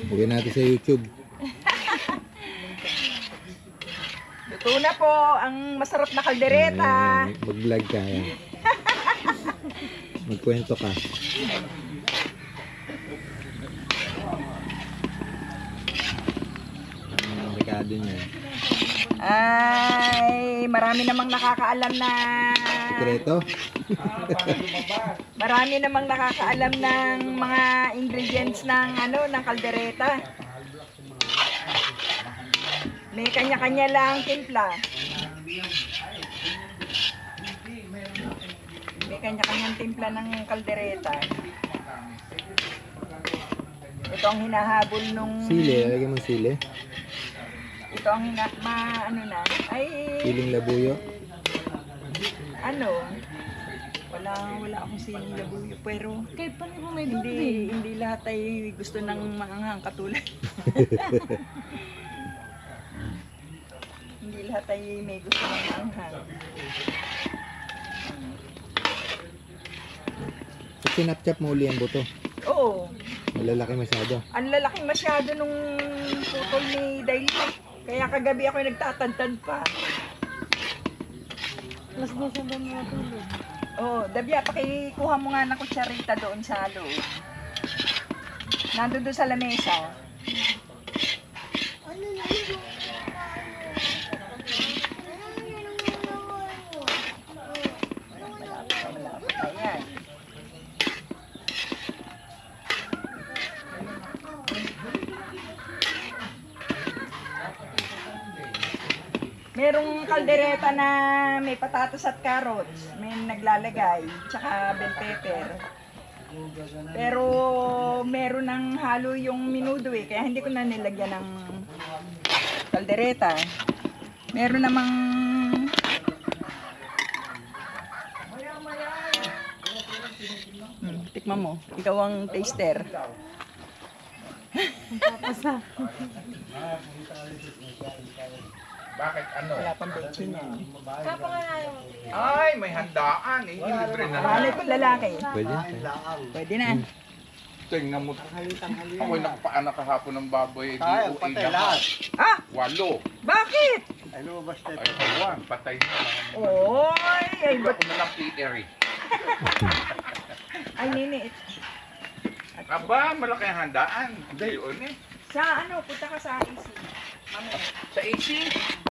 Bigyan natin sa YouTube. Luto na po ang masarap na kaldereta. Mag-vlog ka. Magkwento ka. Ang rekado niya. Ay, marami namang nakakaalam na... Sikreto? Marami namang nakakaalam ng mga ingredients ng ng kaldereta. May kanya-kanya lang timpla. May kanya-kanyang timpla ng kaldereta. Ito ang hinahabol nung... Sili, lagyan mo sili. Ito ang ay... Siling labuyo. Wala akong siling labuyo, pero... Kahit pa niyo may doon Hindi lahat ay gusto ng maanghang katulad. Hindi lahat ay may gusto ng maanghang. At sinapchap mo uli ang buto. Oo. Malalaki masyado. Ang lalaki masyado nung putol ni Daily. Kaya kagabi ako nagtatantad pa. Mas na siya ba mga tulog? Oo, Dabya, pakikuha mo nga ng kutsarita doon sa loob. Nandun doon sa lamesa. Ayan. Merong kaldereta na may patatas at carrots, may naglalagay, tsaka bell pepper. Pero meron ng halo yung menudo kaya hindi ko na nilagyan ng kaldereta. Meron namang tikman mo, ikaw ang taster. Papasa. Bakit ano? Wala pang betchin yan. Ay, may handaan eh. Libre na Malay ko lalaki. Pwede? Pwede na. Tingnan mo. Ako'y nakapaanak kahapon ng baboy. Tayo, patay lahat. Ah! 8. Bakit? Ay, lumabas na Ay, awan. Patay na. Oy! Ay, Iba ko na lang PRE. ay nini. Aba, malaki ang handaan. Hindi yun eh. Sa punta ka sa AC. Mamaya. Sa AC,